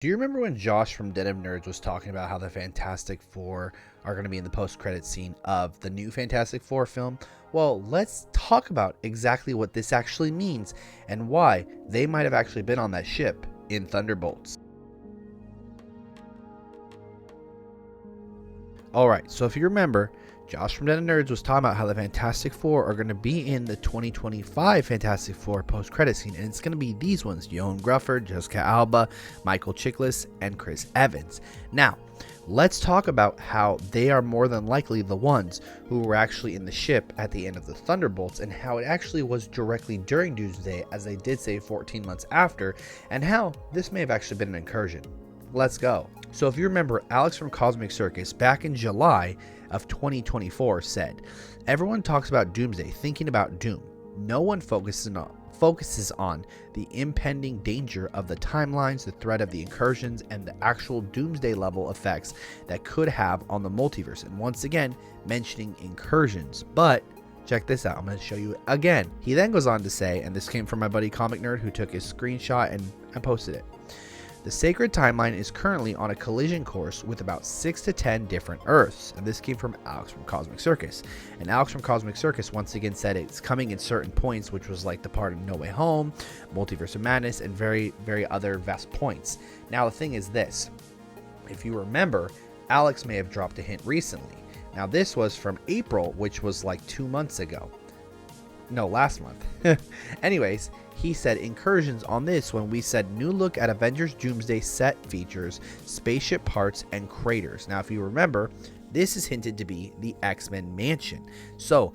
Do you remember when Josh from Den of Nerds was talking about how the Fantastic Four are going to be in the post-credit scene of the new Fantastic Four film? Well, let's talk about exactly what this actually means and why they might have actually been on that ship in Thunderbolts. Alright, so if you remember, Josh from Den of Nerds was talking about how the Fantastic Four are going to be in the 2025 Fantastic Four post-credit scene, and it's going to be these ones: Joan Grufford, Jessica Alba, Michael Chiklis, and Chris Evans. Now, let's talk about how they are more than likely the ones who were actually in the ship at the end of the Thunderbolts, and how it actually was directly during Doomsday, as they did say 14 months after, and how this may have actually been an incursion. Let's go. So if you remember, Alex from Cosmic Circus back in July of 2024 said, "Everyone talks about Doomsday, thinking about Doom. No one focuses on the impending danger of the timelines, the threat of the incursions, and the actual Doomsday level effects that could have on the multiverse." And once again, mentioning incursions. But check this out. I'm going to show you again. He then goes on to say, and this came from my buddy Comic Nerd, who took his screenshot and I posted it. "The sacred timeline is currently on a collision course with about 6 to 10 different Earths." And this came from Alex from Cosmic Circus. And Alex from Cosmic Circus once again said it's coming in certain points, which was like the part of No Way Home, Multiverse of Madness, and very, very other vast points. Now, the thing is this. If you remember, Alex may have dropped a hint recently. Now, this was from April, which was like 2 months ago. No, last month. Anyways, he said incursions on this when we said new look at Avengers Doomsday set features spaceship parts and craters. Now, if you remember, this is hinted to be the X-Men mansion. So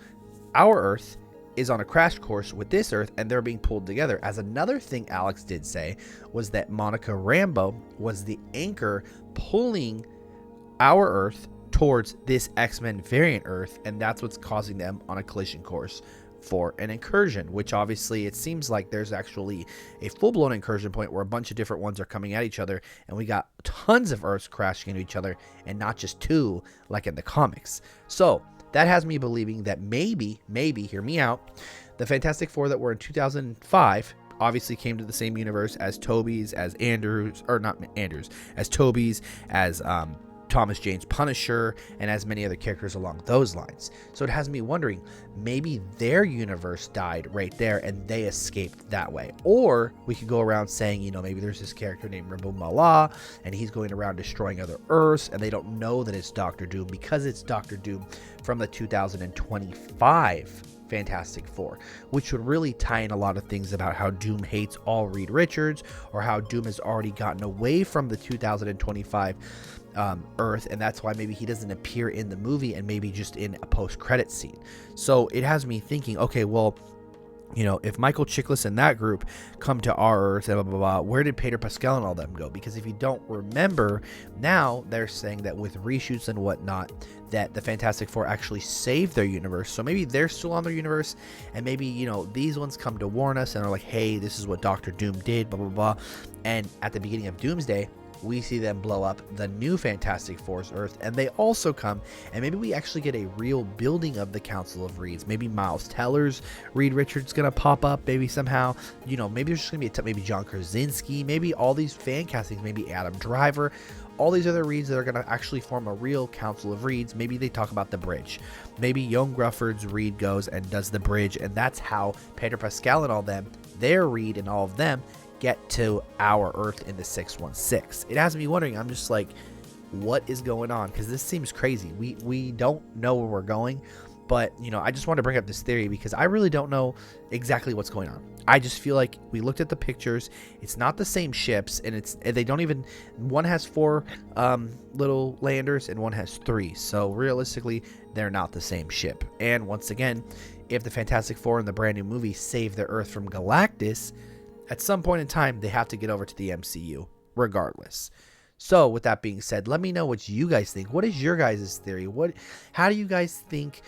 our Earth is on a crash course with this Earth, and they're being pulled together. As another thing Alex did say was that Monica Rambeau was the anchor pulling our Earth towards this X-Men variant Earth, and that's what's causing them on a collision course for an incursion, which obviously it seems like there's actually a full-blown incursion point where a bunch of different ones are coming at each other, and we got tons of Earths crashing into each other and not just two like in the comics. So that has me believing that maybe, hear me out, the Fantastic Four that were in 2005 obviously came to the same universe as Toby's, as Andrews, or not Andrews, as Toby's, as Thomas Jane's Punisher, and as many other characters along those lines. So it has me wondering, maybe their universe died right there and they escaped that way. Or we could go around saying, you know, maybe there's this character named Rabu Mallah and he's going around destroying other Earths, and they don't know that it's Doctor Doom because it's Doctor Doom from the 2025 Fantastic Four, which would really tie in a lot of things about how Doom hates all Reed Richards, or how Doom has already gotten away from the 2025 Earth, and that's why maybe he doesn't appear in the movie and maybe just in a post-credit scene. So it has me thinking, okay, well, you know, if Michael Chiklis and that group come to our Earth, blah, blah, blah, where did Peter Pascal and all them go? Because if you don't remember, now they're saying that with reshoots and whatnot, that the Fantastic Four actually saved their universe. So maybe they're still on their universe, and maybe, you know, these ones come to warn us and are like, hey, this is what Doctor Doom did, blah, blah, blah. And at the beginning of Doomsday, we see them blow up the new Fantastic Four's Earth, and they also come, and maybe we actually get a real building of the Council of Reeds. Maybe Miles Teller's Reed Richards gonna pop up, maybe somehow, you know, maybe there's just gonna be maybe John Krasinski, maybe all these fan castings, maybe Adam Driver, all these other Reeds that are gonna actually form a real Council of Reeds. Maybe they talk about the bridge. Maybe Joan Grufford's Reed goes and does the bridge, and that's how Peter Pascal and all them, their Reed and all of them, get to our Earth in the 616. It has me wondering, I'm just like, what is going on? Because this seems crazy. We don't know where we're going, but, you know, I just want to bring up this theory because I really don't know exactly what's going on. I just feel like we looked at the pictures, it's not the same ships, and they don't even, one has 4 little landers and one has 3, so realistically they're not the same ship. And once again, if the Fantastic Four in the brand new movie save the Earth from Galactus, at some point in time, they have to get over to the MCU, regardless. So, with that being said, let me know what you guys think. What is your guys' theory? How do you guys think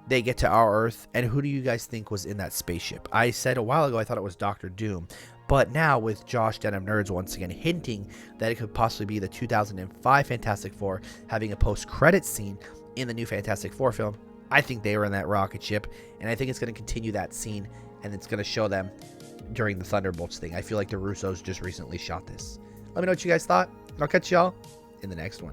they get to our Earth, and who do you guys think was in that spaceship? I said a while ago I thought it was Doctor Doom, but now with Josh Den of Nerds once again hinting that it could possibly be the 2005 Fantastic Four having a post-credit scene in the new Fantastic Four film, I think they were in that rocket ship, and I think it's going to continue that scene, and it's going to show them during the Thunderbolts thing. I feel like the Russos just recently shot this. Let me know what you guys thought, and I'll catch y'all in the next one.